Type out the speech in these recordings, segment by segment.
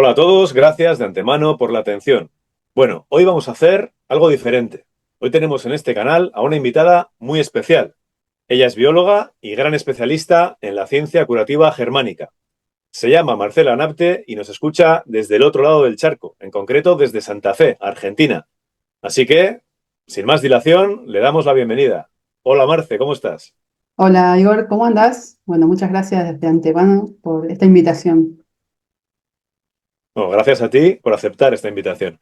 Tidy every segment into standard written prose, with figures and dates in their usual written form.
Hola a todos, gracias de antemano por la atención. Bueno, hoy vamos a hacer algo diferente. Hoy tenemos en este canal a una invitada muy especial. Ella es bióloga y gran especialista en la ciencia curativa germánica. Se llama Marcela Napte y nos escucha desde el otro lado del charco, en concreto desde Santa Fe, Argentina. Así que, sin más dilación, le damos la bienvenida. Hola Marce, ¿cómo estás? Hola Igor, ¿cómo andás? Bueno, muchas gracias de antemano por esta invitación. Bueno, gracias a ti por aceptar esta invitación.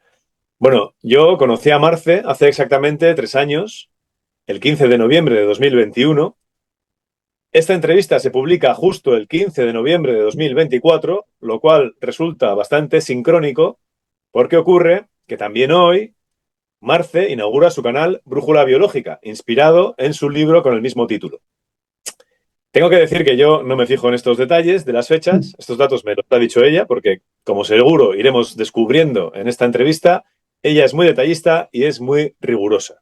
Bueno, yo conocí a Marce hace exactamente 3 años, el 15 de noviembre de 2021. Esta entrevista se publica justo el 15 de noviembre de 2024, lo cual resulta bastante sincrónico porque ocurre que también hoy Marce inaugura su canal Brújula Biológica, inspirado en su libro con el mismo título. Tengo que decir que yo no me fijo en estos detalles de las fechas, estos datos me los ha dicho ella, porque como seguro iremos descubriendo en esta entrevista, ella es muy detallista y es muy rigurosa.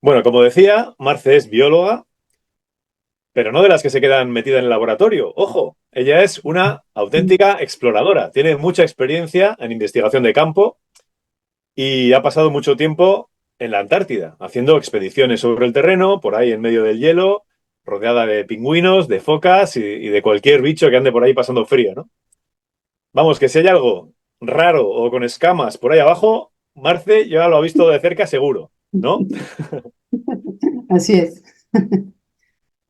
Bueno, como decía, Marce es bióloga, pero no de las que se quedan metidas en el laboratorio. Ojo, ella es una auténtica exploradora, tiene mucha experiencia en investigación de campo y ha pasado mucho tiempo en la Antártida, haciendo expediciones sobre el terreno, por ahí en medio del hielo, rodeada de pingüinos, de focas y de cualquier bicho que ande por ahí pasando frío, ¿no? Vamos, que si hay algo raro o con escamas por ahí abajo, Marce ya lo ha visto de cerca seguro, ¿no? Así es.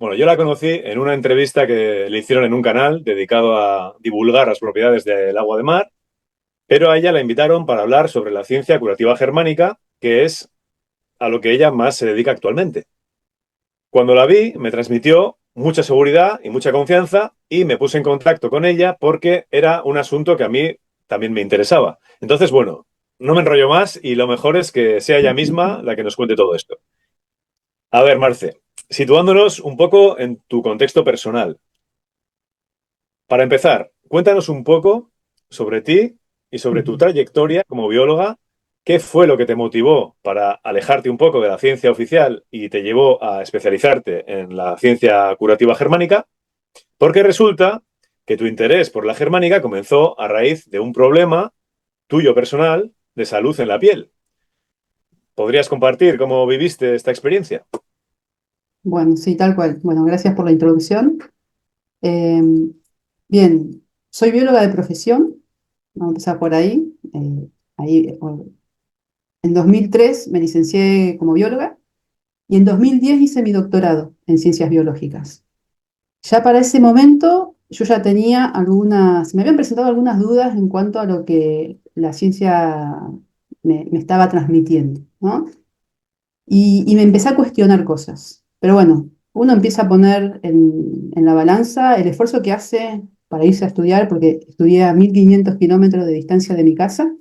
Bueno, yo la conocí en una entrevista que le hicieron en un canal dedicado a divulgar las propiedades del agua de mar, pero a ella la invitaron para hablar sobre la ciencia curativa germánica, que es a lo que ella más se dedica actualmente. Cuando la vi, me transmitió mucha seguridad y mucha confianza y me puse en contacto con ella porque era un asunto que a mí también me interesaba. Entonces, bueno, no me enrollo más y lo mejor es que sea ella misma la que nos cuente todo esto. A ver, Marce, situándonos un poco en tu contexto personal. Para empezar, cuéntanos un poco sobre ti y sobre tu trayectoria como bióloga. ¿Qué fue lo que te motivó para alejarte un poco de la ciencia oficial y te llevó a especializarte en la ciencia curativa germánica? Porque resulta que tu interés por la germánica comenzó a raíz de un problema tuyo personal de salud en la piel. ¿Podrías compartir cómo viviste esta experiencia? Bueno, sí, tal cual. Bueno, gracias por la introducción. Eh, Bien, soy bióloga de profesión, vamos a empezar por ahí. En 2003 me licencié como bióloga y en 2010 hice mi doctorado en ciencias biológicas. Ya para ese momento yo ya tenía me habían presentado algunas dudas en cuanto a lo que la ciencia me estaba transmitiendo, ¿no? Y me empecé a cuestionar cosas. Pero bueno, uno empieza a poner en la balanza el esfuerzo que hace para irse a estudiar, porque estudié a 1500 kilómetros de distancia de mi casa,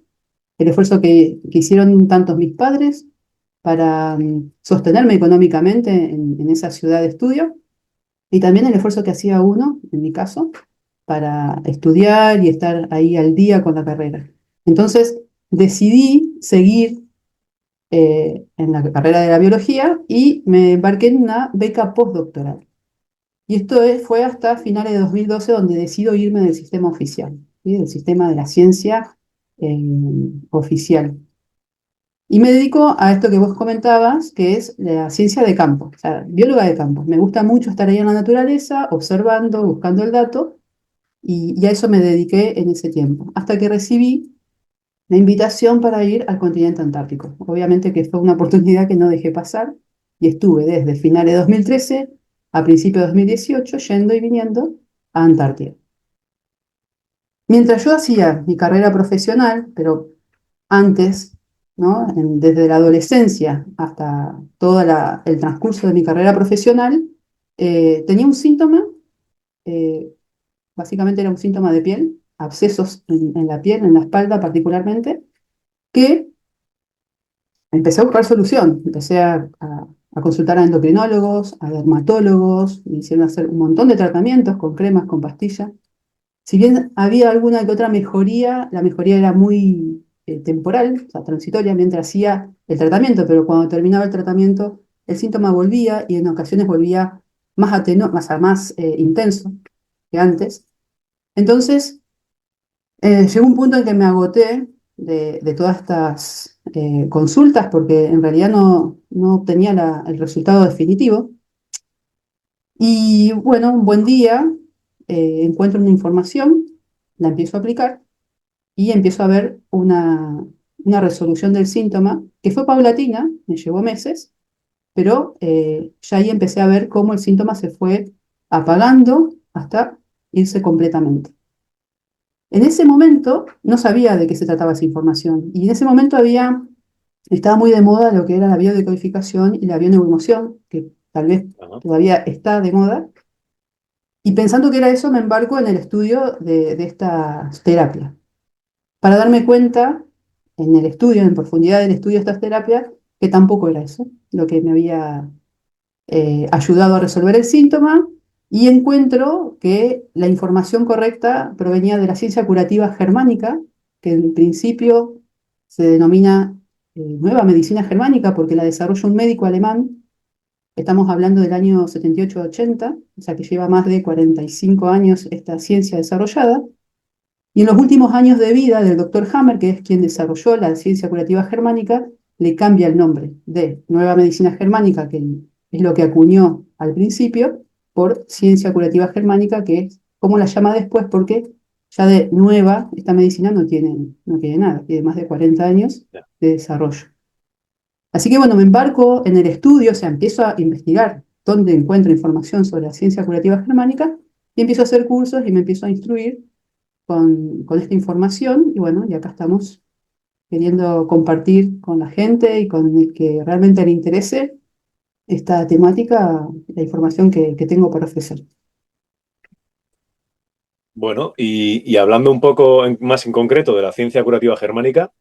el esfuerzo que hicieron tantos mis padres para sostenerme económicamente en esa ciudad de estudio, y también el esfuerzo que hacía uno, en mi caso, para estudiar y estar ahí al día con la carrera. Entonces decidí seguir en la carrera de la biología y me embarqué en una beca postdoctoral. Y fue hasta finales de 2012 donde decido irme del sistema oficial, ¿sí? Del sistema de la ciencia eh, oficial. Y me dedico a esto que vos comentabas, que es la ciencia de campo, o sea, bióloga de campo. Me gusta mucho estar ahí en la naturaleza, observando, buscando el dato, y a eso me dediqué en ese tiempo, hasta que recibí la invitación para ir al continente antártico. Obviamente que fue una oportunidad que no dejé pasar y estuve desde finales de 2013 a principios de 2018 yendo y viniendo a Antártida. Mientras yo hacía mi carrera profesional, pero antes, ¿no? Desde la adolescencia hasta todo el transcurso de mi carrera profesional, tenía un síntoma, eh, básicamente era un síntoma de piel, abscesos en la piel, en la espalda particularmente, que empecé a buscar solución, empecé a consultar a endocrinólogos, a dermatólogos, me hicieron hacer un montón de tratamientos con cremas, con pastillas. Si bien había alguna que otra mejoría, la mejoría era muy temporal, o sea, transitoria, mientras hacía el tratamiento, pero cuando terminaba el tratamiento, el síntoma volvía y en ocasiones volvía más intenso que antes. Entonces, Llegó un punto en que me agoté de todas estas consultas porque en realidad no obtenía el resultado definitivo. Y bueno, un buen día encuentro una información, la empiezo a aplicar y empiezo a ver una resolución del síntoma que fue paulatina, me llevó meses, pero ya ahí empecé a ver cómo el síntoma se fue apagando hasta irse completamente. En ese momento no sabía de qué se trataba esa información y en ese momento estaba muy de moda lo que era la biodecodificación y la bioneuroemoción, que tal vez Ajá. todavía está de moda, y pensando que era eso me embarco en el estudio de esta terapia, para darme cuenta en el estudio, en profundidad del estudio de estas terapias, que tampoco era eso lo que me había ayudado a resolver el síntoma y encuentro que la información correcta provenía de la ciencia curativa germánica, que en principio se denomina nueva medicina germánica porque la desarrolla un médico alemán. Estamos hablando del año 78-80, o sea que lleva más de 45 años esta ciencia desarrollada. Y en los últimos años de vida del doctor Hammer, que es quien desarrolló la ciencia curativa germánica, le cambia el nombre de Nueva Medicina Germánica, que es lo que acuñó al principio, por Ciencia Curativa Germánica, que es como la llama después, porque ya de nueva esta medicina no tiene nada, tiene más de 40 años Ya. de desarrollo. Así que bueno, me embarco en el estudio, o sea, empiezo a investigar dónde encuentro información sobre la ciencia curativa germánica y empiezo a hacer cursos y me empiezo a instruir con esta información y bueno, y acá estamos queriendo compartir con la gente y con el que realmente le interese esta temática, la información que tengo para ofrecer. Bueno, y hablando un poco más en concreto de la ciencia curativa germánica,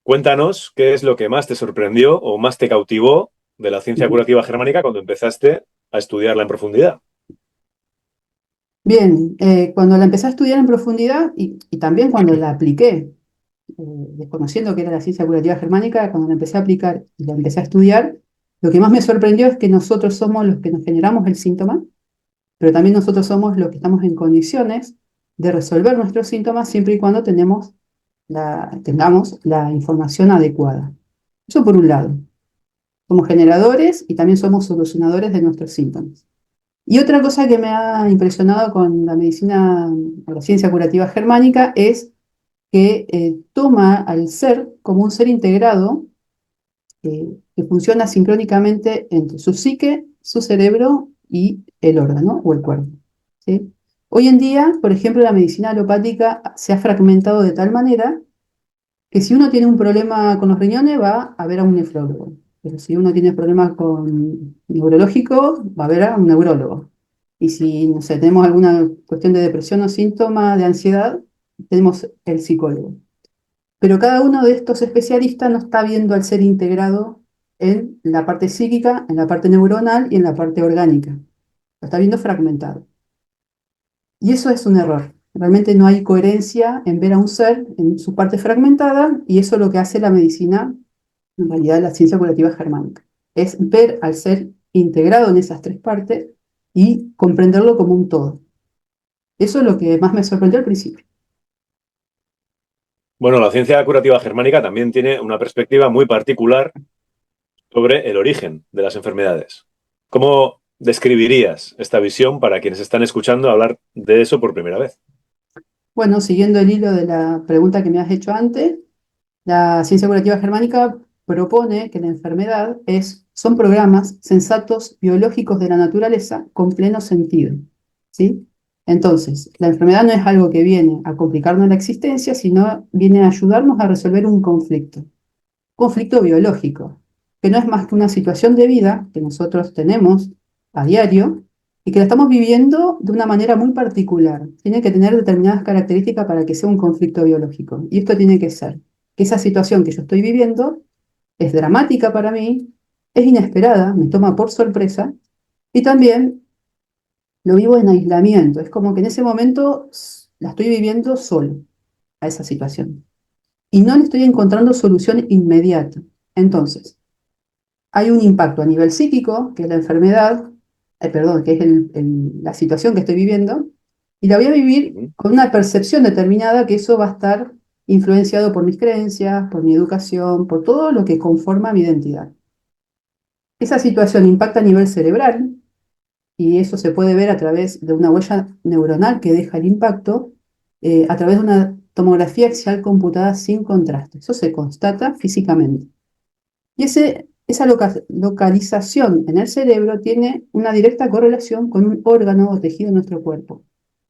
cuéntanos qué es lo que más te sorprendió o más te cautivó de la ciencia Ujú. curativa germánica cuando empezaste a estudiarla en profundidad. Bien, cuando la empecé a estudiar en profundidad y también cuando la apliqué, desconociendo que era la ciencia curativa germánica, cuando la empecé a aplicar y la empecé a estudiar, lo que más me sorprendió es que nosotros somos los que nos generamos el síntoma, pero también nosotros somos los que estamos en condiciones de resolver nuestros síntomas siempre y cuando tengamos la información adecuada. Eso por un lado. Somos generadores y también somos solucionadores de nuestros síntomas. Y otra cosa que me ha impresionado con la medicina o la ciencia curativa germánica es que toma al ser como un ser integrado que funciona sincrónicamente entre su psique, su cerebro y el órgano o el cuerpo. ¿Sí? Hoy en día, por ejemplo, la medicina alopática se ha fragmentado de tal manera que si uno tiene un problema con los riñones va a ver a un nefrólogo, pero si uno tiene problemas con neurológico va a ver a un neurólogo. Y si, no sé, tenemos alguna cuestión de depresión o síntoma de ansiedad, tenemos el psicólogo. Pero cada uno de estos especialistas no está viendo al ser integrado en la parte psíquica, en la parte neuronal y en la parte orgánica. Lo está viendo fragmentado. Y eso es un error. Realmente no hay coherencia en ver a un ser en su parte fragmentada y eso es lo que hace la medicina, en realidad la ciencia curativa germánica. Es ver al ser integrado en esas tres partes y comprenderlo como un todo. Eso es lo que más me sorprendió al principio. Bueno, la ciencia curativa germánica también tiene una perspectiva muy particular sobre el origen de las enfermedades. ¿Cómo describirías esta visión para quienes están escuchando hablar de eso por primera vez? Bueno, siguiendo el hilo de la pregunta que me has hecho antes, la ciencia curativa germánica propone que la enfermedad son programas sensatos biológicos de la naturaleza con pleno sentido, ¿sí? Entonces, la enfermedad no es algo que viene a complicarnos la existencia, sino viene a ayudarnos a resolver un conflicto biológico, que no es más que una situación de vida que nosotros tenemos a diario y que la estamos viviendo de una manera muy particular. Tiene que tener determinadas características para que sea un conflicto biológico. Y esto tiene que ser que esa situación que yo estoy viviendo es dramática para mí, es inesperada, me toma por sorpresa y también lo vivo en aislamiento. Es como que en ese momento la estoy viviendo solo a esa situación y no le estoy encontrando solución inmediata. Entonces, hay un impacto a nivel psíquico, que es la enfermedad, perdón, que es la situación que estoy viviendo, Y la voy a vivir Ujú. con una percepción determinada que eso va a estar influenciado por mis creencias, por mi educación, por todo lo que conforma mi identidad. Esa situación impacta a nivel cerebral y eso se puede ver a través de una huella neuronal que deja el impacto, a través de una tomografía axial computada sin contraste. Eso se constata físicamente. Y esa localización en el cerebro tiene una directa correlación con un órgano o tejido en nuestro cuerpo.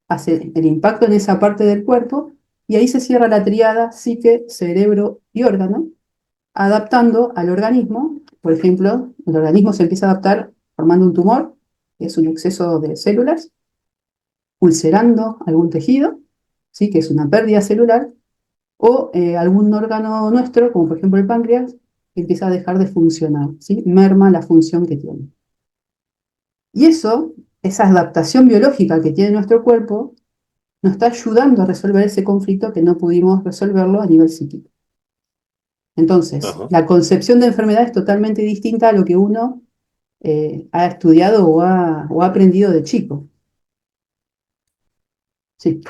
Hace el impacto en esa parte del cuerpo y ahí se cierra la tríada psique, cerebro y órgano, adaptando al organismo. Por ejemplo, el organismo se empieza a adaptar formando un tumor, que es un exceso de células, ulcerando algún tejido, ¿sí? Que es una pérdida celular, o algún órgano nuestro, como por ejemplo el páncreas, que empieza a dejar de funcionar, ¿sí? Merma la función que tiene. Y eso, esa adaptación biológica que tiene nuestro cuerpo, nos está ayudando a resolver ese conflicto que no pudimos resolverlo a nivel psíquico. Entonces, Ajá. la concepción de enfermedad es totalmente distinta a lo que uno ha estudiado o ha aprendido de chico. Sí,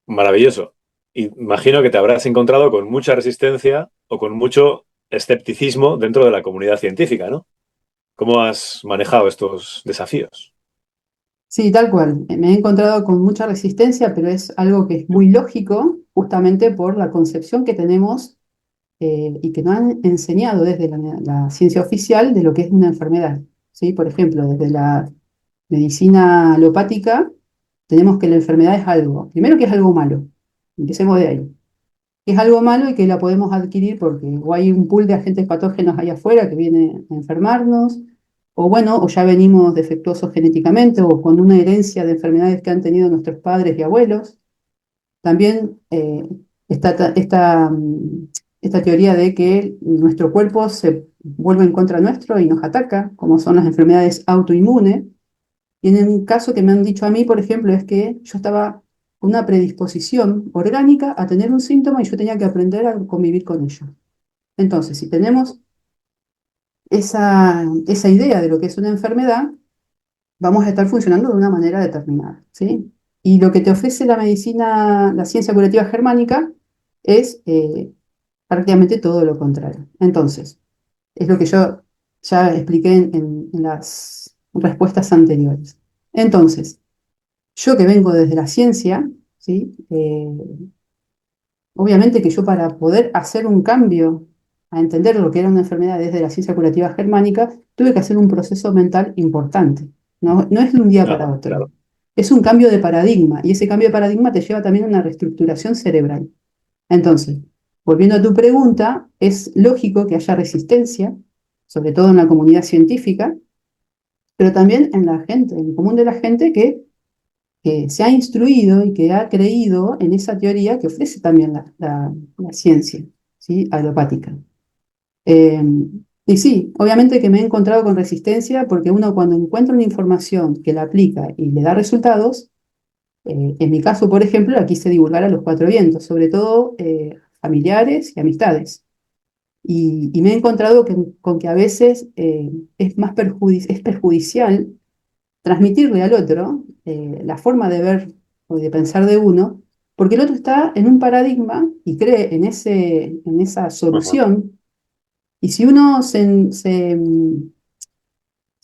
Maravilloso. Imagino que te habrás encontrado con mucha resistencia o con mucho escepticismo dentro de la comunidad científica, ¿no? ¿Cómo has manejado estos desafíos? sí, tal cual. Me he encontrado con mucha resistencia, pero es algo que es muy lógico, justamente por la concepción que tenemos y que nos han enseñado desde la ciencia oficial de lo que es una enfermedad. ¿Sí? Por ejemplo, desde la medicina alopática, tenemos que la enfermedad es algo, primero que es algo malo, empecemos de ahí, que es algo malo y que la podemos adquirir porque o hay un pool de agentes patógenos allá afuera que viene a enfermarnos, o bueno, o ya venimos defectuosos genéticamente o con una herencia de enfermedades que han tenido nuestros padres y abuelos. También esta teoría de que nuestro cuerpo se vuelve en contra nuestro y nos ataca, como son las enfermedades autoinmunes. Y en un caso que me han dicho a mí, por ejemplo, es que yo estaba con una predisposición orgánica a tener un síntoma y yo tenía que aprender a convivir con ello. Entonces, si tenemos esa idea de lo que es una enfermedad, vamos a estar funcionando de una manera determinada, ¿sí? Y lo que te ofrece la medicina, la ciencia curativa germánica, es prácticamente todo lo contrario. Entonces, es lo que yo ya expliqué en las respuestas anteriores. Entonces, yo que vengo desde la ciencia, ¿sí? Obviamente que yo para poder hacer un cambio a entender lo que era una enfermedad desde la ciencia curativa germánica, tuve que hacer un proceso mental importante. No, no es de un día para Ajá, otro. claro. Es un cambio de paradigma y ese cambio de paradigma te lleva también a una reestructuración cerebral. Entonces, volviendo a tu pregunta, es lógico que haya resistencia, sobre todo en la comunidad científica, pero también en la gente, en el común de la gente que se ha instruido y que ha creído en esa teoría que ofrece también la ciencia, ¿sí? Alopática. Eh, y sí, obviamente que me he encontrado con resistencia porque uno cuando encuentra una información que la aplica y le da resultados, en mi caso, por ejemplo, la quise divulgar a los cuatro vientos, sobre todo familiares y amistades. Y me he encontrado con que a veces es perjudicial transmitirle al otro la forma de ver o de pensar de uno, porque el otro está en un paradigma y cree en esa Ajá. solución, y si uno se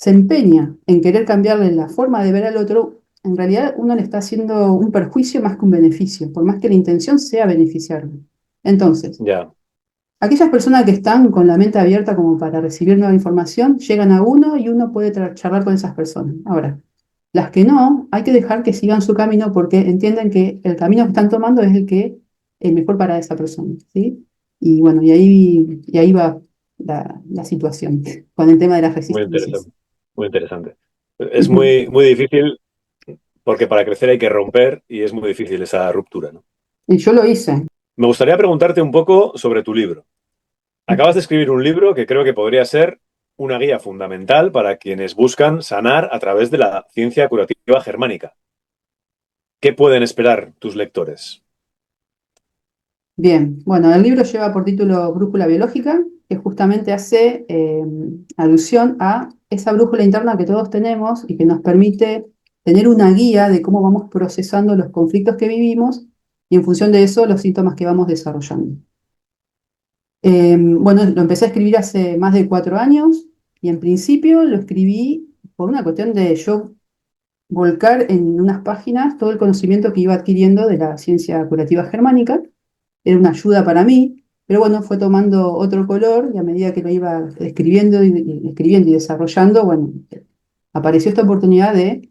empeña en querer cambiarle la forma de ver al otro, en realidad uno le está haciendo un perjuicio más que un beneficio, por más que la intención sea beneficiarlo. Entonces, Ya. aquellas personas que están con la mente abierta como para recibir nueva información, llegan a uno y uno puede charlar con esas personas. Ahora, las que no, hay que dejar que sigan su camino porque entienden que el camino que están tomando es el mejor para esa persona, ¿sí? Y bueno, y ahí va la situación con el tema de las Muy resistencias. interesante. Muy interesante. Es Ujú. muy, muy difícil porque para crecer hay que romper y es muy difícil esa ruptura, ¿no? Y yo lo hice. Me gustaría preguntarte un poco sobre tu libro. Acabas de escribir un libro que creo que podría ser una guía fundamental para quienes buscan sanar a través de la ciencia curativa germánica. ¿Qué pueden esperar tus lectores? Bien, bueno, el libro lleva por título Brújula Biológica, que justamente hace alusión a esa brújula interna que todos tenemos y que nos permite tener una guía de cómo vamos procesando los conflictos que vivimos y en función de eso los síntomas que vamos desarrollando. Bueno, lo empecé a escribir hace más de 4 años y en principio lo escribí por una cuestión de yo volcar en unas páginas todo el conocimiento que iba adquiriendo de la ciencia curativa germánica. Era una ayuda para mí, pero bueno, fue tomando otro color y a medida que lo iba escribiendo y desarrollando, bueno, apareció esta oportunidad de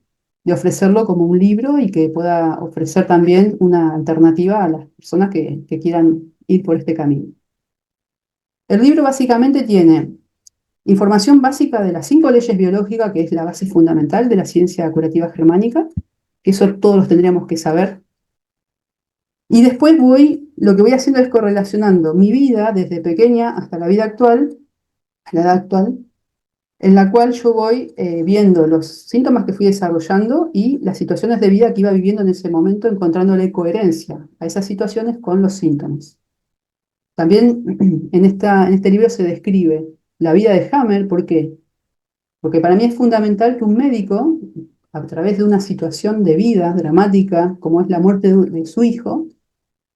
ofrecerlo como un libro y que pueda ofrecer también una alternativa a las personas que quieran ir por este camino. El libro básicamente tiene información básica de las 5 leyes biológicas, que es la base fundamental de la ciencia curativa germánica, que eso todos los tendríamos que saber. Y después lo que voy haciendo es correlacionando mi vida desde pequeña hasta la vida actual, a la edad actual, en la cual yo voy viendo los síntomas que fui desarrollando y las situaciones de vida que iba viviendo en ese momento, encontrándole coherencia a esas situaciones con los síntomas. También en este libro se describe la vida de Hammer. ¿Por qué? Porque para mí es fundamental que un médico, a través de una situación de vida dramática, como es la muerte de su hijo,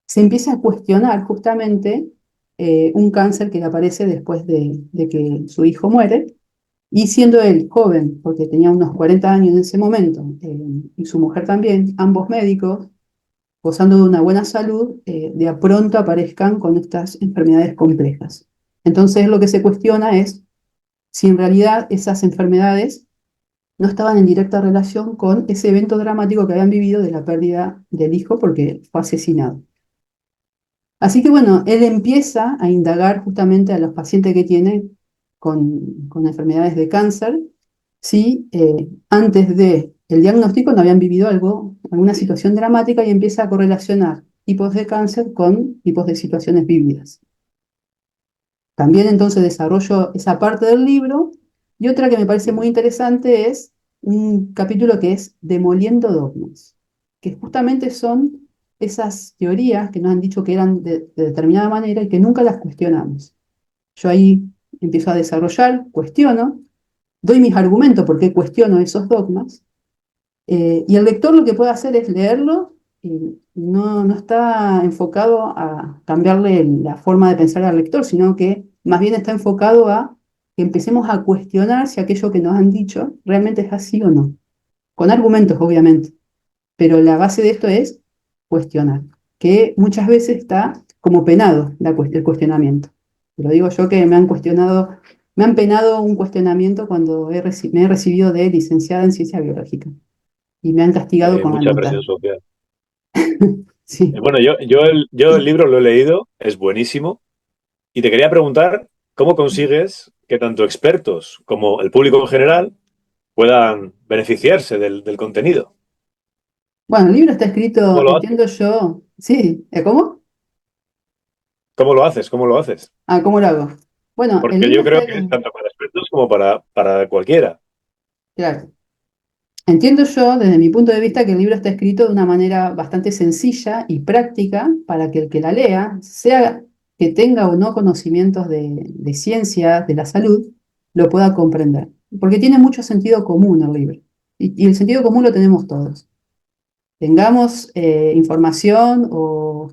se empieza a cuestionar justamente un cáncer que le aparece después de que su hijo muere, y siendo él joven, porque tenía unos 40 años en ese momento, y su mujer también, ambos médicos, gozando de una buena salud, de a pronto aparezcan con estas enfermedades complejas. Entonces lo que se cuestiona es si en realidad esas enfermedades no estaban en directa relación con ese evento dramático que habían vivido de la pérdida del hijo porque fue asesinado. Así que bueno, él empieza a indagar justamente a los pacientes que tiene con enfermedades de cáncer, si antes del diagnóstico no habían vivido alguna situación dramática, y empieza a correlacionar tipos de cáncer con tipos de situaciones vividas. También entonces desarrollo esa parte del libro, y otra que me parece muy interesante es un capítulo que es Demoliendo dogmas, que justamente son esas teorías que nos han dicho que eran de determinada manera y que nunca las cuestionamos. Yo ahí empiezo a desarrollar, cuestiono, doy mis argumentos por qué cuestiono esos dogmas, y el lector lo que puede hacer es leerlo y no está enfocado a cambiarle la forma de pensar al lector, sino que más bien está enfocado a que empecemos a cuestionar si aquello que nos han dicho realmente es así o no. Con argumentos, obviamente, pero la base de esto es cuestionar, que muchas veces está como penado el cuestionamiento. Te lo digo yo, que me han penado un cuestionamiento cuando me he recibido de licenciada en ciencia biológica y me han castigado con la Mucha presión nota. social. Sí. Bueno, yo el libro lo he leído, es buenísimo. Y te quería preguntar, ¿cómo consigues que tanto expertos como el público en general puedan beneficiarse del contenido? Bueno, el libro está ¿Cómo escrito, lo haces? entiendo yo, sí, ¿cómo? ¿Cómo lo haces? ¿Cómo lo haces? Ah, ¿cómo lo hago? Bueno, el Porque libro yo creo está, que es tanto para expertos como para cualquiera. claro, entiendo yo desde mi punto de vista que el libro está escrito de una manera bastante sencilla y práctica para que el que la lea, sea que tenga o no conocimientos de ciencia, de la salud, lo pueda comprender. Porque tiene mucho sentido común el libro. Y el sentido común lo tenemos todos. Tengamos información o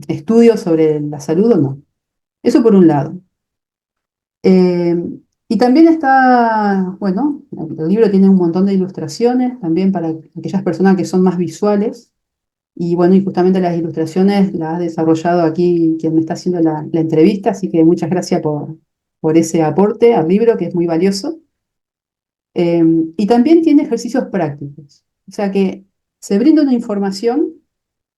estudios sobre la salud o no. Eso por un lado. Eh, y también está, bueno, el libro tiene un montón de ilustraciones también para aquellas personas que son más visuales. Y bueno, y justamente las ilustraciones las ha desarrollado aquí quien me está haciendo la entrevista, así que muchas gracias por ese aporte al libro, que es muy valioso. Eh, y también tiene ejercicios prácticos, o sea que se brinda una información,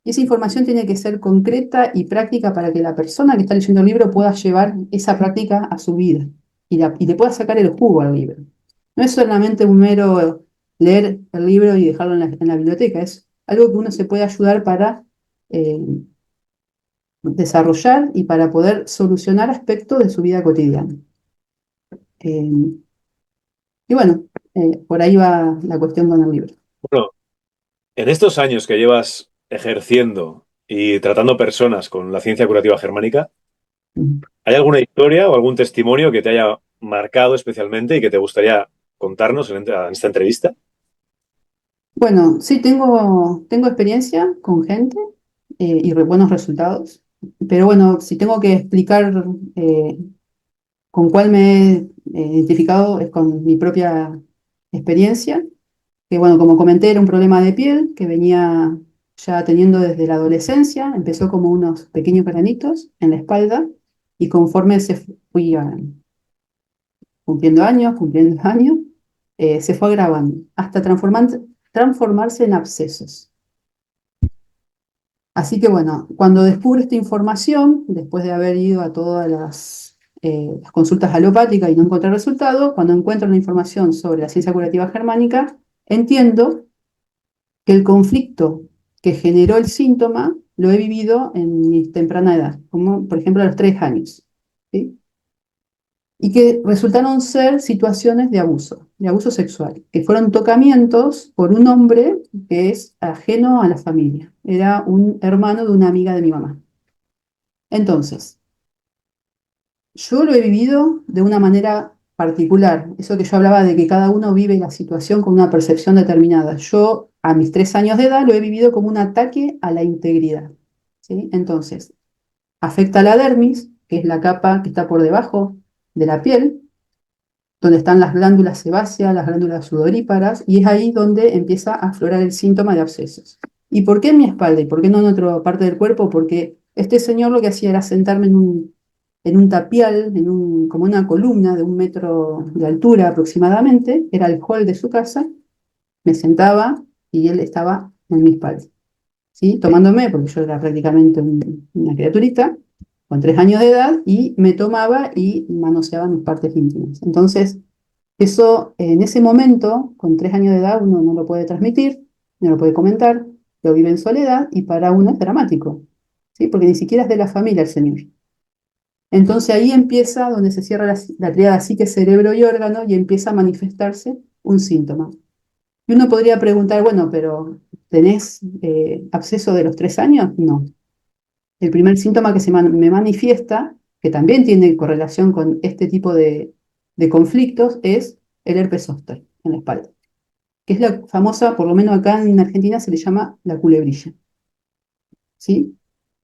y esa información tiene que ser concreta y práctica para que la persona que está leyendo el libro pueda llevar esa práctica a su vida y le pueda sacar el jugo al libro. No es solamente un mero leer el libro y dejarlo en la biblioteca, es algo que uno se puede ayudar para eh, desarrollar y para poder solucionar aspectos de su vida cotidiana. Eh, y bueno, por ahí va la cuestión con el libro. Bueno, en estos años que llevas ejerciendo y tratando personas con la ciencia curativa germánica, ¿hay alguna historia o algún testimonio que te haya marcado especialmente y que te gustaría contarnos en esta entrevista? Bueno, sí, tengo experiencia con gente y buenos resultados, pero bueno, si tengo que explicar eh, con cuál me he identificado es con mi propia experiencia, que bueno, como comenté, era un problema de piel que venía ya teniendo desde la adolescencia, empezó como unos pequeños granitos en la espalda y conforme fui cumpliendo años, se fue agravando hasta transformarse en abscesos. Así que bueno, cuando descubro esta información, después de haber ido a todas las consultas alopáticas y no encontrar resultado, cuando encuentro la información sobre la ciencia curativa germánica, entiendo que el conflicto que generó el síntoma lo he vivido en mi temprana edad, como por ejemplo a los 3 años, ¿sí? Y que resultaron ser situaciones de abuso sexual, que fueron tocamientos por un hombre que es ajeno a la familia, era un hermano de una amiga de mi mamá. Entonces, yo lo he vivido de una manera particular, eso que yo hablaba de que cada uno vive la situación con una percepción determinada. Yo, a mis 3 años de edad, lo he vivido como un ataque a la integridad, ¿sí? Entonces, afecta a la dermis, que es la capa que está por debajo de la piel, donde están las glándulas sebáceas, las glándulas sudoríparas, y es ahí donde empieza a aflorar el síntoma de abscesos. ¿Y por qué en mi espalda y por qué no en otra parte del cuerpo? Porque este señor lo que hacía era sentarme en un tapial, como una columna de 1 metro de altura aproximadamente, era el hall de su casa, me sentaba y él estaba en mi espalda, ¿sí? Tomándome, porque yo era prácticamente una criaturita, con 3 años de edad, y me tomaba y manoseaba mis partes íntimas. Entonces, eso en ese momento, con 3 años de edad, uno no lo puede transmitir, no lo puede comentar, lo vive en soledad y para uno es dramático, ¿sí? Porque ni siquiera es de la familia el señor. Entonces ahí empieza donde se cierra la tríada psique, cerebro y órgano y empieza a manifestarse un síntoma. Y uno podría preguntar, bueno, pero ¿tenés absceso de los 3 años? No. El primer síntoma que me manifiesta, que también tiene correlación con este tipo de conflictos, es el herpes zóster en la espalda, que es la famosa, por lo menos acá en Argentina se le llama la culebrilla, ¿sí?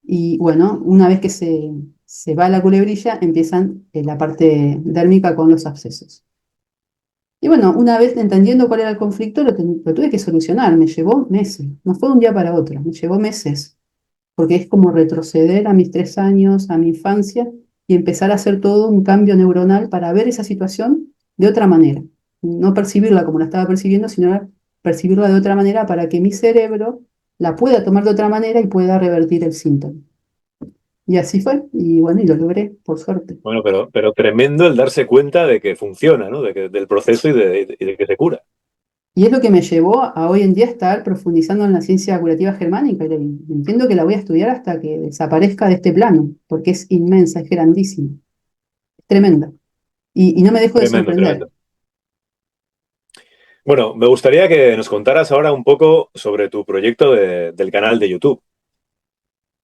Y bueno, una vez que se va la culebrilla, empiezan la parte dérmica con los abscesos. Y bueno, una vez entendiendo cuál era el conflicto, lo tuve que solucionar. Me llevó meses, no fue de un día para otro, me llevó meses, porque es como retroceder a mis 3 años, a mi infancia, y empezar a hacer todo un cambio neuronal para ver esa situación de otra manera. No percibirla como la estaba percibiendo, sino percibirla de otra manera para que mi cerebro la pueda tomar de otra manera y pueda revertir el síntoma. Y así fue, y bueno, y lo logré, por suerte. Bueno, pero tremendo el darse cuenta de que funciona, ¿no? Del proceso y de que se cura. Y es lo que me llevó a hoy en día estar profundizando en la ciencia curativa germánica. Y entiendo que la voy a estudiar hasta que desaparezca de este plano, porque es inmensa, es grandísima, es tremenda. Y no me dejo de Tremendo, sorprender. tremendo. Bueno, me gustaría que nos contaras ahora un poco sobre tu proyecto del canal de YouTube,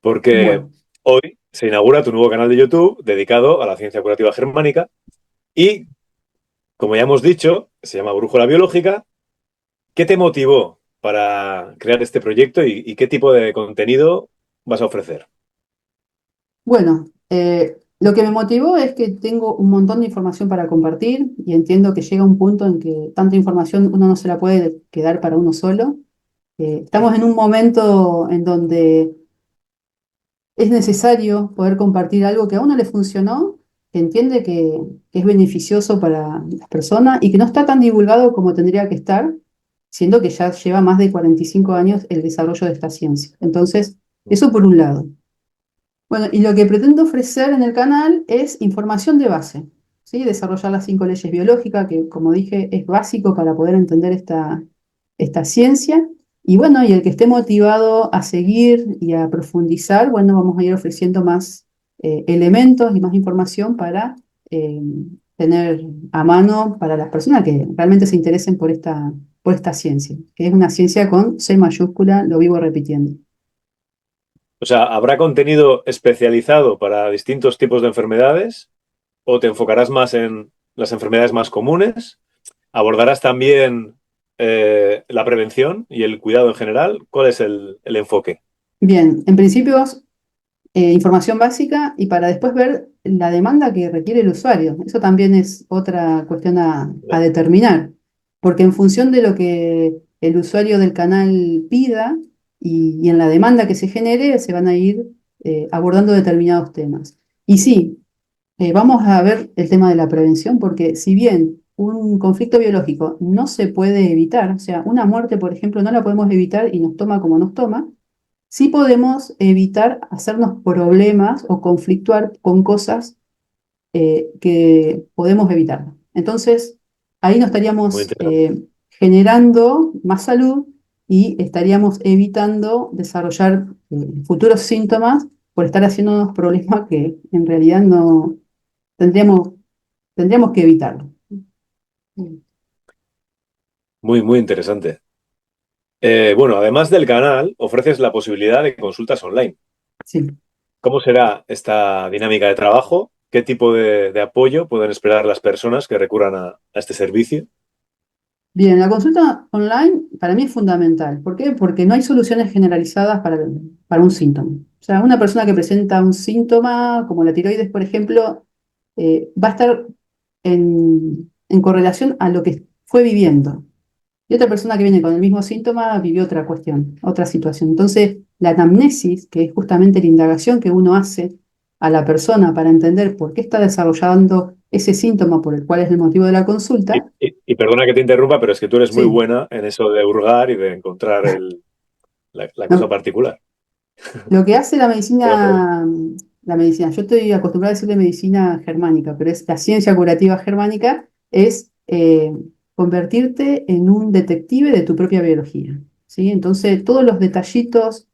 porque Bueno, hoy se inaugura tu nuevo canal de YouTube dedicado a la ciencia curativa germánica y, como ya hemos dicho, se llama Brújula Biológica. ¿Qué te motivó para crear este proyecto y qué tipo de contenido vas a ofrecer? bueno, lo que me motivó es que tengo un montón de información para compartir y entiendo que llega un punto en que tanta información uno no se la puede quedar para uno solo. Estamos en un momento en donde es necesario poder compartir algo que a uno le funcionó, que entiende que es beneficioso para las personas y que no está tan divulgado como tendría que estar, siendo que ya lleva más de 45 años el desarrollo de esta ciencia. Entonces, eso por un lado. Bueno, y lo que pretendo ofrecer en el canal es información de base, ¿sí? Desarrollar las 5 leyes biológicas, que como dije es básico para poder entender esta ciencia. Y bueno, y el que esté motivado a seguir y a profundizar, bueno, vamos a ir ofreciendo más elementos y más información para eh, tener a mano para las personas que realmente se interesen por esta ciencia, que es una ciencia con C mayúscula, lo vivo repitiendo. O sea, ¿habrá contenido especializado para distintos tipos de enfermedades o te enfocarás más en las enfermedades más comunes? ¿Abordarás también la prevención y el cuidado en general? ¿Cuál es el enfoque? Bien, en principio, información básica y para después ver la demanda que requiere el usuario. Eso también es otra cuestión a determinar, porque en función de lo que el usuario del canal pida y en la demanda que se genere, se van a ir abordando determinados temas. Y sí, vamos a ver el tema de la prevención, porque si bien un conflicto biológico no se puede evitar, o sea, una muerte, por ejemplo, no la podemos evitar y nos toma como nos toma, sí podemos evitar hacernos problemas o conflictuar con cosas que podemos evitar. Entonces, ahí no Muy estaríamos interesante. generando más salud y estaríamos evitando desarrollar futuros síntomas por estar haciéndonos problemas que en realidad no tendríamos, tendríamos que evitarlo. Muy, muy interesante. Bueno, además del canal, ofreces la posibilidad de consultas online. Sí. ¿Cómo será esta dinámica de trabajo? ¿Qué tipo de apoyo pueden esperar las personas que recurran a este servicio? Bien, la consulta online para mí es fundamental. ¿Por qué? Porque no hay soluciones generalizadas para un síntoma. O sea, una persona que presenta un síntoma, como la tiroides, por ejemplo, va a estar en correlación a lo que fue viviendo. Y otra persona que viene con el mismo síntoma vivió otra cuestión, otra situación. Entonces, la anamnesis, que es justamente la indagación que uno hace a la persona para entender por qué está desarrollando ese síntoma por el cual es el motivo de la Y, consulta, y perdona que te interrumpa, pero es que tú eres muy sí. buena en eso de hurgar y de encontrar la cosa No, particular. lo que hace Voy a probar. la medicina, yo estoy acostumbrada a decirle medicina germánica, pero es la ciencia curativa germánica, es convertirte en un detective de tu propia biología, ¿sí? Entonces, todos los detallitos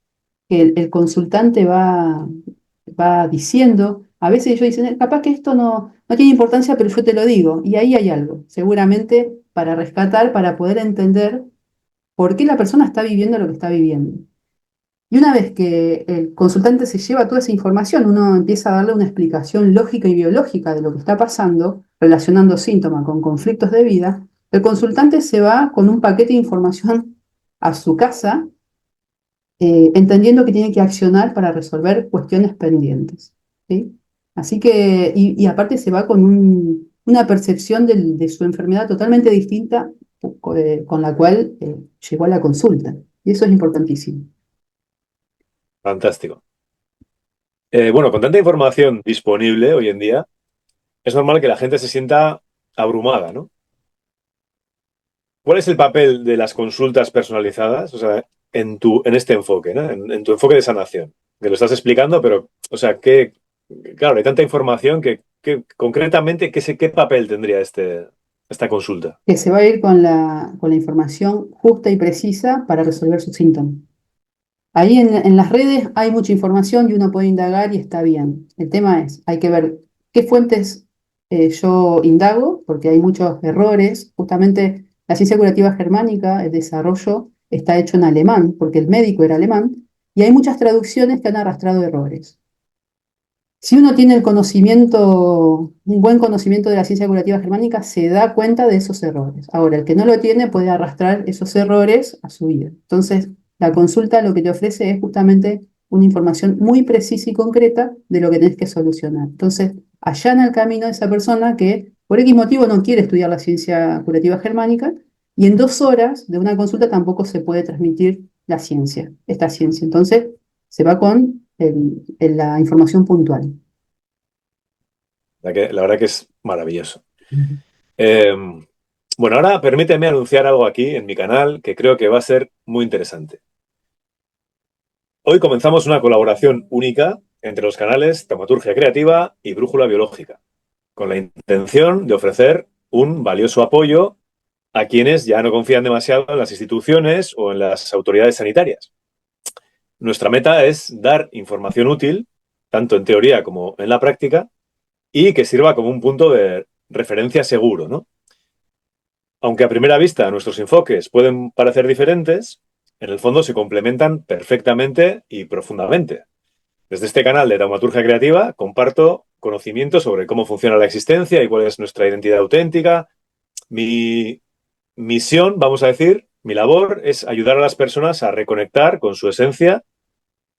que el consultante va diciendo, a veces ellos dicen, capaz que esto no tiene importancia, pero yo te lo digo, y ahí hay algo, seguramente para rescatar, para poder entender por qué la persona está viviendo lo que está viviendo. Y una vez que el consultante se lleva toda esa información, uno empieza a darle una explicación lógica y biológica de lo que está pasando, relacionando síntomas con conflictos de vida, el consultante se va con un paquete de información a su casa, entendiendo que tiene que accionar para resolver cuestiones pendientes. ¿Sí? Así que, y aparte se va con una percepción de su enfermedad totalmente distinta con la cual llegó a la consulta. Y eso es importantísimo. Fantástico. Bueno, con tanta información disponible hoy en día, es normal que la gente se sienta abrumada, ¿no? ¿Cuál es el papel de las consultas personalizadas? O sea, en este enfoque, ¿no? En tu enfoque de sanación. Que lo estás explicando, pero, o sea, claro, hay tanta información que concretamente, ¿qué papel tendría esta consulta? Que se va a ir con la información justa y precisa para resolver sus síntomas. Ahí en las redes hay mucha información y uno puede indagar y está bien. El tema es, hay que ver qué fuentes yo indago, porque hay muchos errores. Justamente la ciencia curativa germánica, el desarrollo, está hecho en alemán, porque el médico era alemán, y hay muchas traducciones que han arrastrado errores. Si uno tiene el conocimiento, un buen conocimiento de la ciencia curativa germánica, se da cuenta de esos errores. Ahora, el que no lo tiene puede arrastrar esos errores a su vida. Entonces, la consulta lo que te ofrece es justamente una información muy precisa y concreta de lo que tenés que solucionar. Entonces, allana el camino a esa persona que por X motivo no quiere estudiar la ciencia curativa germánica y en 2 horas de una consulta tampoco se puede transmitir la ciencia, esta ciencia. Entonces, se va con la información puntual. La verdad que es maravilloso. Eh, bueno, ahora permíteme anunciar algo aquí en mi canal que creo que va a ser muy interesante. Hoy comenzamos una colaboración única entre los canales Taumaturgia Creativa y Brújula Biológica, con la intención de ofrecer un valioso apoyo a quienes ya no confían demasiado en las instituciones o en las autoridades sanitarias. Nuestra meta es dar información útil, tanto en teoría como en la práctica, y que sirva como un punto de referencia seguro, ¿no? Aunque a primera vista nuestros enfoques pueden parecer diferentes, en el fondo se complementan perfectamente y profundamente. Desde este canal de Taumaturgia Creativa comparto conocimientos sobre cómo funciona la existencia y cuál es nuestra identidad auténtica. Mi misión, vamos a decir, mi labor es ayudar a las personas a reconectar con su esencia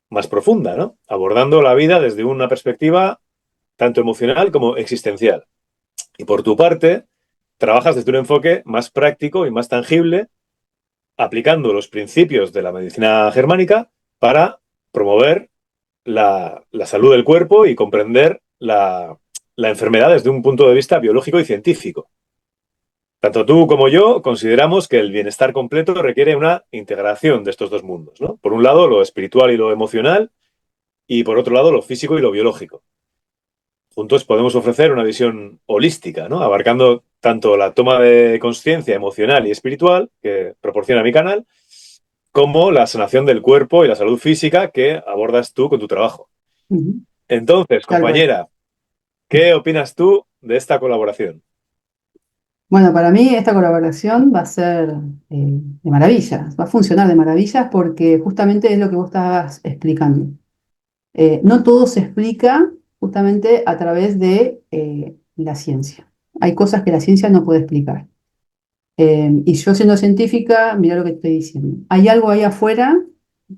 más profunda, ¿no? Abordando la vida desde una perspectiva tanto emocional como existencial. Y por tu parte, trabajas desde un enfoque más práctico y más tangible, aplicando los principios de la medicina germánica para promover la salud del cuerpo y comprender la enfermedad desde un punto de vista biológico y científico. Tanto tú como yo consideramos que el bienestar completo requiere una integración de estos dos mundos, ¿no? Por un lado, lo espiritual y lo emocional, y por otro lado, lo físico y lo biológico. Juntos podemos ofrecer una visión holística, ¿no? Abarcando tanto la toma de conciencia emocional y espiritual que proporciona mi canal, como la sanación del cuerpo y la salud física que abordas tú con tu trabajo. Ujú, Entonces, tal cual. compañera, ¿qué opinas tú de esta colaboración? Bueno, para mí esta colaboración va a ser de maravillas, va a funcionar de maravillas porque justamente es lo que vos estabas explicando. No todo se explica justamente a través de la ciencia. Hay cosas que la ciencia no puede explicar. Y yo siendo científica, mira lo que estoy diciendo. Hay algo ahí afuera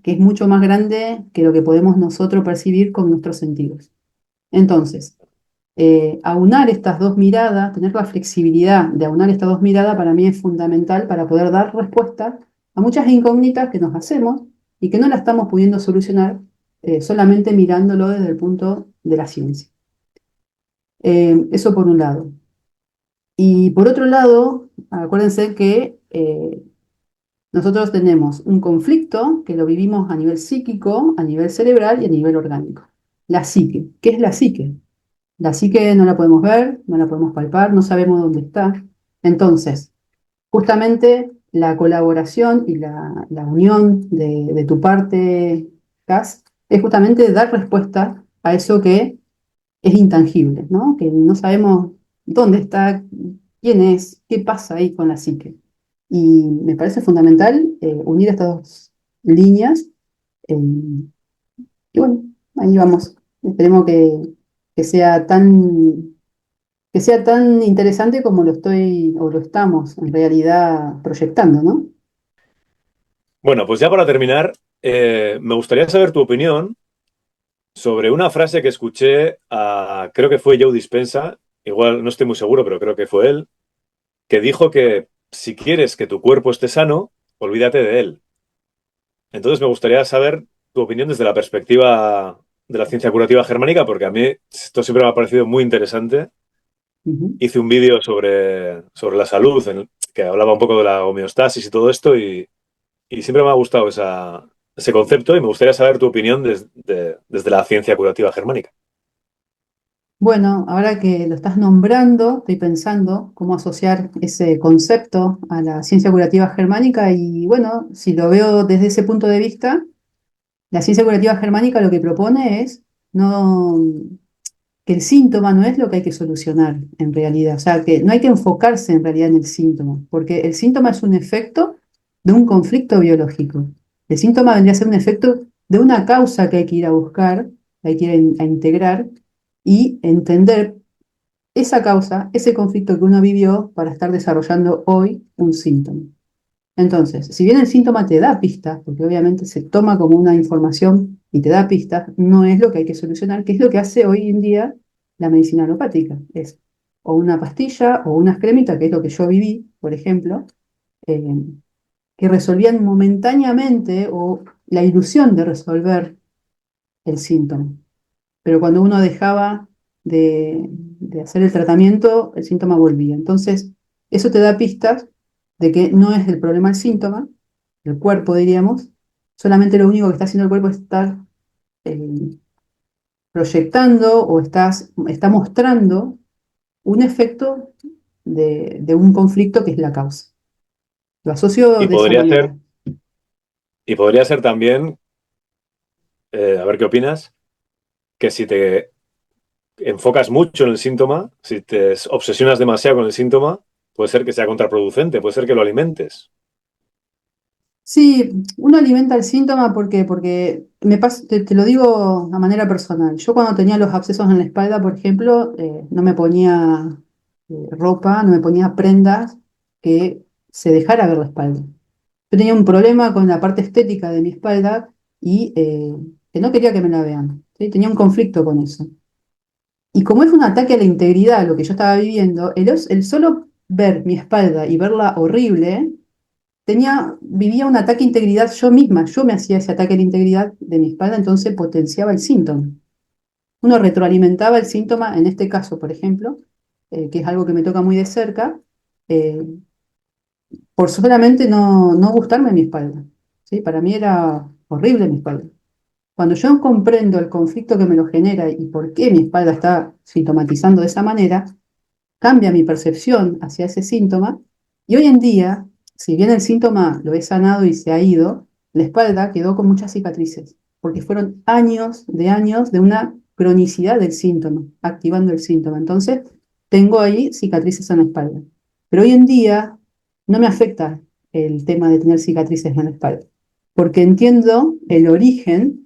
que es mucho más grande que lo que podemos nosotros percibir con nuestros sentidos. Entonces, aunar estas dos miradas, tener la flexibilidad de aunar estas dos miradas para mí es fundamental para poder dar respuesta a muchas incógnitas que nos hacemos y que no la estamos pudiendo solucionar solamente mirándolo desde el punto de la ciencia. Eso por un lado. Y por otro lado, acuérdense que nosotros tenemos un conflicto que lo vivimos a nivel psíquico, a nivel cerebral y a nivel orgánico. La psique. ¿Qué es la psique? La psique no la podemos ver, no la podemos palpar, no sabemos dónde está. Entonces, justamente la colaboración y la unión de tu parte, Cas, es justamente dar respuesta a eso que es intangible, ¿no? Que no sabemos dónde está, quién es, qué pasa ahí con la psique. Y me parece fundamental unir estas dos líneas. eh, y bueno, ahí vamos. Esperemos que sea que sea tan interesante como lo estoy o lo estamos en realidad proyectando, ¿no? Bueno, pues ya para terminar, me gustaría saber tu opinión sobre una frase que escuché a, creo que fue Joe Dispenza, igual no estoy muy seguro, pero creo que fue él, que dijo que si quieres que tu cuerpo esté sano, olvídate de él. Entonces me gustaría saber tu opinión desde la perspectiva de la ciencia curativa germánica, porque a mí esto siempre me ha parecido muy interesante. Ujú. Hice un vídeo sobre la salud, que hablaba un poco de la homeostasis y todo esto, y siempre me ha gustado ese concepto y me gustaría saber tu opinión desde la ciencia curativa germánica. Bueno, ahora que lo estás nombrando, estoy pensando cómo asociar ese concepto a la ciencia curativa germánica y bueno, si lo veo desde ese punto de vista, la ciencia curativa germánica lo que propone es no, que el síntoma no es lo que hay que solucionar en realidad, o sea, que no hay que enfocarse en realidad en el síntoma, porque el síntoma es un efecto de un conflicto biológico. El síntoma vendría a ser un efecto de una causa que hay que ir a buscar, que hay que ir a integrar y entender esa causa, ese conflicto que uno vivió para estar desarrollando hoy un síntoma. Entonces, si bien el síntoma te da pistas, porque obviamente se toma como una información y te da pistas, no es lo que hay que solucionar, que es lo que hace hoy en día la medicina alopática. Es o una pastilla o unas cremitas, que es lo que yo viví, por ejemplo, eh, que resolvían momentáneamente o la ilusión de resolver el síntoma. Pero cuando uno dejaba de hacer el tratamiento, el síntoma volvía. Entonces, eso te da pistas de que no es el problema el síntoma, el cuerpo diríamos, solamente lo único que está haciendo el cuerpo es estar eh, proyectando o está mostrando un efecto de un conflicto que es la causa. Lo asocio Y de esa podría ser, manera. y podría ser también, a ver qué opinas, que si te enfocas mucho en el síntoma, si te obsesionas demasiado con el síntoma, puede ser que sea contraproducente, puede ser que lo alimentes. Sí, uno alimenta el síntoma porque te lo digo a manera personal. Yo cuando tenía los abscesos en la espalda, por ejemplo, no me ponía ropa, no me ponía prendas que se dejara ver la espalda. Yo tenía un problema con la parte estética de mi espalda y que no quería que me la vean. ¿Sí? Tenía un conflicto con eso. Y como es un ataque a la integridad lo que yo estaba viviendo, el solo ver mi espalda y verla horrible, vivía un ataque a integridad yo misma. Yo me hacía ese ataque a la integridad de mi espalda, entonces potenciaba el síntoma. Uno retroalimentaba el síntoma, en este caso, por ejemplo, que es algo que me toca muy de cerca, eh, por solamente no gustarme mi espalda. ¿Sí? Para mí era horrible mi espalda. Cuando yo comprendo el conflicto que me lo genera y por qué mi espalda está sintomatizando de esa manera, cambia mi percepción hacia ese síntoma y hoy en día, si bien el síntoma lo he sanado y se ha ido, la espalda quedó con muchas cicatrices, porque fueron años de una cronicidad del síntoma, activando el síntoma. Entonces, tengo ahí cicatrices en la espalda. Pero hoy en día no me afecta el tema de tener cicatrices en la espalda, porque entiendo el origen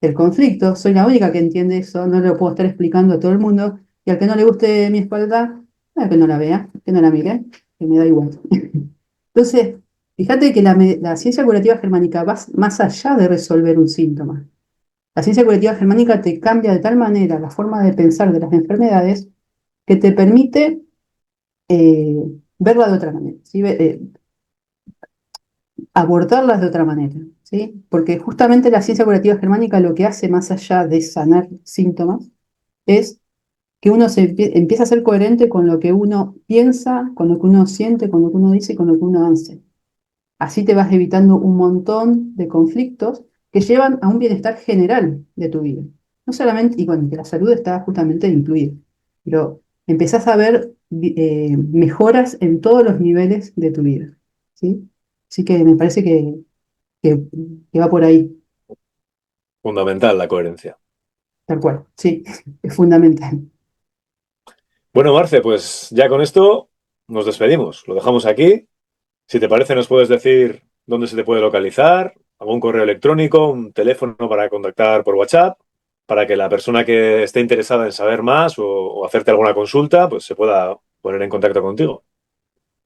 del conflicto, soy la única que entiende eso, no lo puedo estar explicando a todo el mundo, y al que no le guste mi espalda, que no la vea, que no la mire, que me da igual. Entonces, fíjate que la ciencia curativa germánica va más allá de resolver un síntoma. La ciencia curativa germánica te cambia de tal manera la forma de pensar de las enfermedades que te permite eh, verla de otra manera, ¿sí? Abordarlas de otra manera, ¿sí? Porque justamente la ciencia curativa germánica lo que hace más allá de sanar síntomas es que uno empieza a ser coherente con lo que uno piensa, con lo que uno siente, con lo que uno dice y con lo que uno hace. Así te vas evitando un montón de conflictos que llevan a un bienestar general de tu vida. No solamente, y bueno, que la salud está justamente incluida, pero empezás a ver mejoras en todos los niveles de tu vida, ¿sí? Así que me parece que, que va por ahí, Fundamental la coherencia. tal cual, sí, es fundamental. Bueno, Marce, pues ya con esto nos despedimos. Lo dejamos aquí. Si te parece, nos puedes decir dónde se te puede localizar, algún correo electrónico, un teléfono para contactar por WhatsApp, para que la persona que esté interesada en saber más o hacerte alguna consulta, pues se pueda poner en contacto contigo.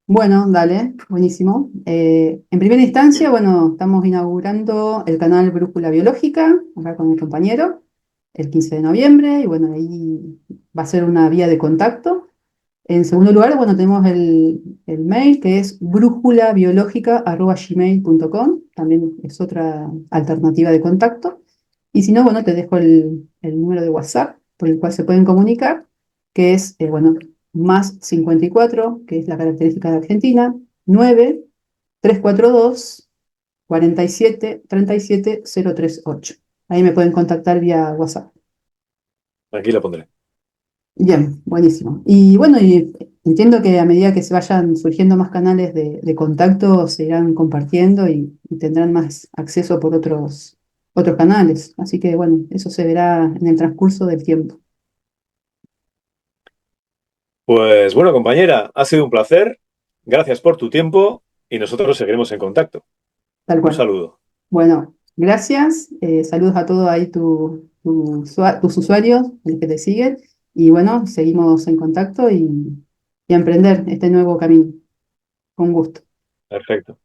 Bueno, dale, buenísimo. En primera instancia, bueno, estamos inaugurando el canal Brújula Biológica, acá con mi compañero, el 15 de noviembre, y bueno, ahí va a ser una vía de contacto. En segundo lugar, bueno, tenemos el mail que es brújulabiológica@gmail.com, también es otra alternativa de contacto. Y si no, bueno, te dejo el número de WhatsApp por el cual se pueden comunicar, que es, bueno, más 54, que es la característica de Argentina, 9-342-47-37-038. Ahí me pueden contactar vía WhatsApp. Aquí lo pondré. Bien, buenísimo. Y bueno, y entiendo que a medida que se vayan surgiendo más canales de contacto, se irán compartiendo y tendrán más acceso por otros canales. Así que bueno, eso se verá en el transcurso del tiempo. Pues bueno, compañera, ha sido un placer. Gracias por tu tiempo y nosotros seguiremos en contacto. Tal Un cual. saludo. Bueno, gracias. Saludos a todos ahí tus usuarios, los que te siguen. Y bueno, seguimos en contacto y a emprender este nuevo camino. Con gusto. Perfecto.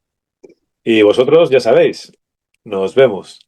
Y vosotros ya sabéis, nos vemos.